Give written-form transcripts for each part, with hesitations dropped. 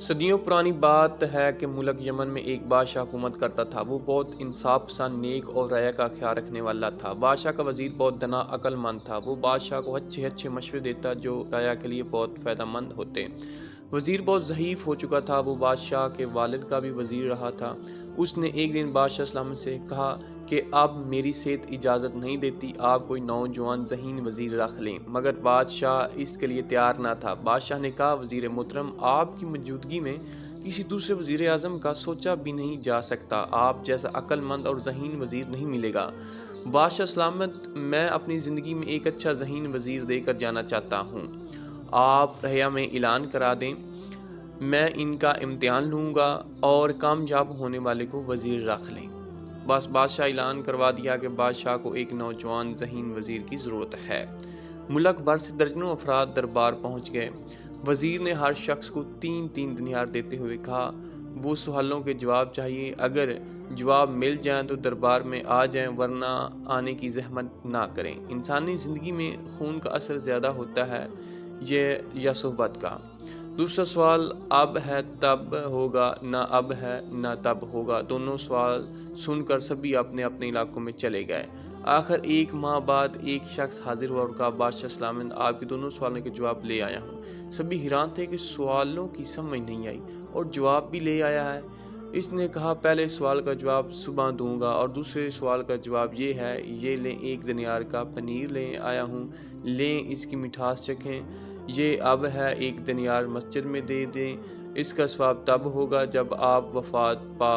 صدیوں پرانی بات ہے کہ ملک یمن میں ایک بادشاہ حکومت کرتا تھا۔ وہ بہت انصاف پسند، نیک اور رعیہ کا خیال رکھنے والا تھا۔ بادشاہ کا وزیر بہت دانا، عقل مند تھا۔ وہ بادشاہ کو اچھے مشورے دیتا جو رعیہ کے لیے بہت فائدہ مند ہوتے۔ وزیر بہت ضعیف ہو چکا تھا۔ وہ بادشاہ کے والد کا بھی وزیر رہا تھا۔ اس نے ایک دن بادشاہ سلامت سے کہا کہ اب میری صحت اجازت نہیں دیتی، آپ کوئی نوجوان ذہین وزیر رکھ لیں۔ مگر بادشاہ اس کے لیے تیار نہ تھا۔ بادشاہ نے کہا، وزیر محترم، آپ کی موجودگی میں کسی دوسرے وزیر اعظم کا سوچا بھی نہیں جا سکتا۔ آپ جیسا عقل مند اور ذہین وزیر نہیں ملے گا۔ بادشاہ سلامت، میں اپنی زندگی میں ایک اچھا ذہین وزیر دے کر جانا چاہتا ہوں۔ آپ رعیہ میں اعلان کرا دیں، میں ان کا امتحان لوں گا اور کامیاب ہونے والے کو وزیر رکھ لیں۔ بس بادشاہ اعلان کروا دیا کہ بادشاہ کو ایک نوجوان ذہین وزیر کی ضرورت ہے۔ ملک بھر سے درجنوں افراد دربار پہنچ گئے۔ وزیر نے ہر شخص کو 3 دینار دیتے ہوئے کہا، وہ سوالوں کے جواب چاہیے، اگر جواب مل جائیں تو دربار میں آ جائیں، ورنہ آنے کی زحمت نہ کریں۔ انسانی زندگی میں خون کا اثر زیادہ ہوتا ہے یا صحبت کا؟ دوسرا سوال، اب ہے تب ہوگا، نہ اب ہے نہ تب ہوگا۔ دونوں سوال سن کر سبھی اپنے اپنے علاقوں میں چلے گئے۔ آخر 1 ماہ بعد ایک شخص حاضر ہوا اور کہا، بادشاہ سلامت، آپ کے دونوں سوالوں کے جواب لے آیا ہوں۔ سبھی حیران تھے کہ سوالوں کی سمجھ نہیں آئی اور جواب بھی لے آیا ہے۔ اس نے کہا، پہلے سوال کا جواب صبح دوں گا اور دوسرے سوال کا جواب یہ ہے، یہ لیں 1 دینار کا پنیر لے آیا ہوں، لیں اس کی مٹھاس چکھیں۔ یہ اب ہے 1 دینار مسجد میں دے دیں، اس کا ثواب تب ہوگا جب آپ وفات پا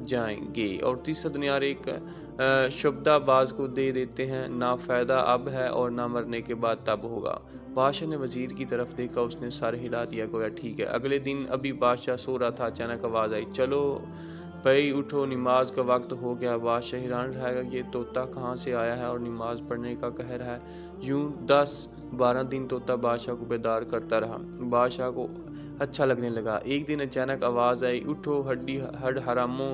جائیں گے۔ اور تیسرا دینار ایک شعبدہ باز کو دے دیتے ہیں، نہ فائدہ اب ہے اور نہ مرنے کے بعد تب ہوگا۔ بادشاہ نے وزیر کی طرف دیکھا، اس نے سر ہلا دیا، گویا ٹھیک ہے۔ اگلے دن ابھی بادشاہ سو رہا تھا، اچانک آواز آئی، چلو بھائی اٹھو، نماز کا وقت ہو گیا۔ بادشاہ حیران رہ گا، یہ طوطا کہاں سے آیا ہے اور نماز پڑھنے کا کہہ رہا ہے۔ یوں 10-12 دن طوطا بادشاہ کو بیدار کرتا رہا۔ بادشاہ کو اچھا لگنے لگا۔ ایک دن اچانک آواز آئی، اٹھو ہڈ حراموں،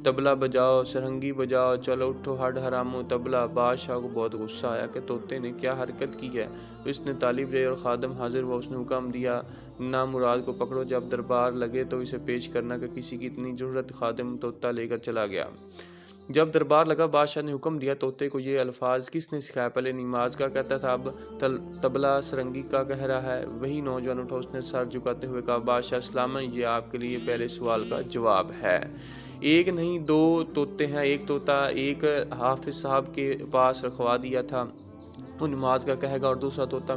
طبلہ بجاؤ، سرنگی بجاؤ، چلو اٹھو ہڈ حراموں، طبلہ۔ بادشاہ کو بہت غصہ آیا کہ طوطے نے کیا حرکت کی ہے۔ اس نے طالب بھیجا اور خادم حاضر ہوا۔ اس نے حکم دیا، نامراد کو پکڑو، جب دربار لگے تو اسے پیش کرنا کہ کسی کی اتنی ضرورت۔ خادم طوطا لے کر چلا گیا۔ جب دربار لگا، بادشاہ نے حکم دیا، طوطے کو یہ الفاظ کس نے سکھائے؟ پہلے نماز کا کہتا تھا، اب طبلہ سرنگی کا کہہ رہا ہے۔ وہی نوجوان اٹھا، اس نے سر جھکاتے ہوئے کہا، بادشاہ سلامت، یہ آپ کے لیے پہلے سوال کا جواب ہے۔ 1 نہیں 2 طوطے ہیں۔ ایک طوطا ایک حافظ صاحب کے پاس رکھوا دیا تھا، وہ نماز کا کہے گا، اور دوسرا طوطا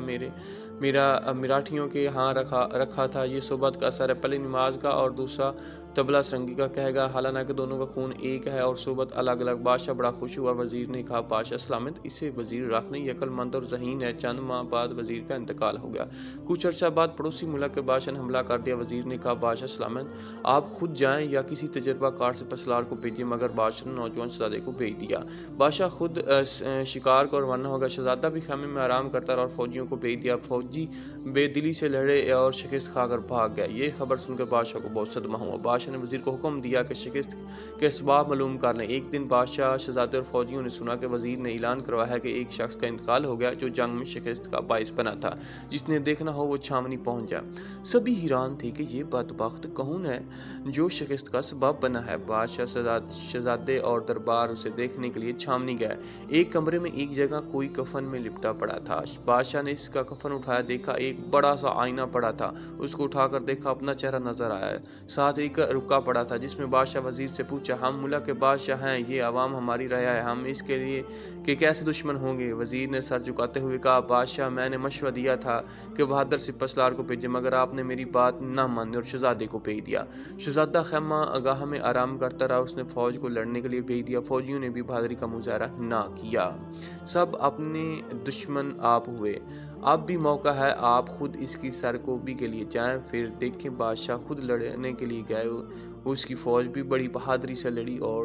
میرا مراٹھیوں کے ہاں رکھا تھا، یہ صحبت کا اثر ہے۔ پہلے نماز کا اور دوسرا طبلہ سرنگی کا کہے گا، حالانکہ دونوں کا خون ایک ہے اور صحبت الگ الگ۔ بادشاہ بڑا خوش ہوا۔ وزیر نے کہا، بادشاہ سلامت، اسے وزیر رکھ لیں، یہ عقل مند اور ذہین ہے۔ چند ماہ بعد وزیر کا انتقال ہو گیا۔ کچھ عرصہ بعد پڑوسی ملک کے بادشاہ نے حملہ کر دیا۔ وزیر نے کہا، بادشاہ سلامت، آپ خود جائیں یا کسی تجربہ کار سپہ-سالار کو بھیجیں۔ مگر بادشاہ نے نوجوان شہزادے کو بھیج دیا۔ بادشاہ خود شکار کو روانہ ہو گیا۔ شہزادہ بھی خیمے میں آرام کرتا رہا اور فوجیوں کو بھیج دیا۔ فوجی بے دلی سے لڑے اور شکست کھا کر بھاگ گئے۔ یہ خبر سن کر بادشاہ کو بہت صدمہ ہوا۔ بادشاہ نے وزیر کو حکم دیا کہ شکست کے اسباب معلوم کر لیں۔ ایک دن بادشاہ، شہزادے اور فوجیوں نے سنا کہ وزیر نے اعلان کروایا ہے کہ ایک شخص کا انتقال ہو گیا جو جنگ میں شکست کا باعث بنا تھا۔ جس نے دیکھنا ہو وہ چھاونی پہنچ جائے۔ سبھی حیران تھے کہ یہ بدبخت کون ہے جو شکست کا سبب بنا ہے۔ بادشاہ، شہزادے اور دربار اسے دیکھنے کے لیے چھاونی گئے۔ ایک کمرے میں ایک جگہ کوئی کفن میں لپٹا پڑا تھا۔ بادشاہ نے اس کا کفن اٹھایا، دیکھا ایک بڑا سا آئینہ پڑا تھا۔ اس کو اٹھا کر دیکھا، اپنا چہرہ نظر آیا ہے۔ ساتھ ایک رکا پڑا تھا جس میں بادشاہ وزیر سے پوچھا، ہم ملک کے بادشاہ ہیں، یہ عوام ہماری رعایا ہے، ہم اس کے لیے کہ کیسے دشمن ہوں گے؟ وزیر نے سر جھکاتے ہوئے کہا، بادشاہ، میں نے مشورہ دیا تھا کہ بہادر سپہ-سالار کو بھیجیں، مگر آپ نے میری بات نہ مانی اور شہزادے کو بھیج دیا۔ شہزادہ خیمہ گاہ میں آرام کرتا رہا۔ اس نے فوج کو لڑنے کے لیے بھیج دیا۔ فوجیوں نے بھی بہادری کا مظاہرہ نہ کیا۔ سب اپنے دشمن آپ ہوئے۔ اب بھی موقع ہے، آپ خود اس کی سرکوبی کے لیے جائیں، پھر دیکھیں۔ بادشاہ خود لڑنے کے لیے گئے۔ اس کی فوج بھی بڑی بہادری سے لڑی اور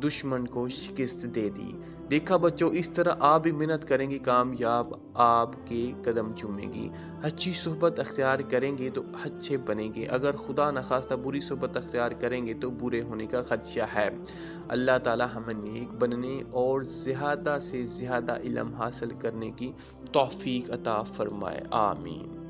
دشمن کو شکست دے دی۔ دیکھا بچوں، اس طرح آپ بھی محنت کریں گے، کامیاب آپ کے قدم چومے گی۔ اچھی صحبت اختیار کریں گے تو اچھے بنیں گے، اگر خدا نخواستہ بری صحبت اختیار کریں گے تو برے ہونے کا خدشہ ہے۔ اللہ تعالی ہمیں نیک بننے اور زیادہ سے زیادہ علم حاصل کرنے کی توفیق عطا فرمائے، آمین۔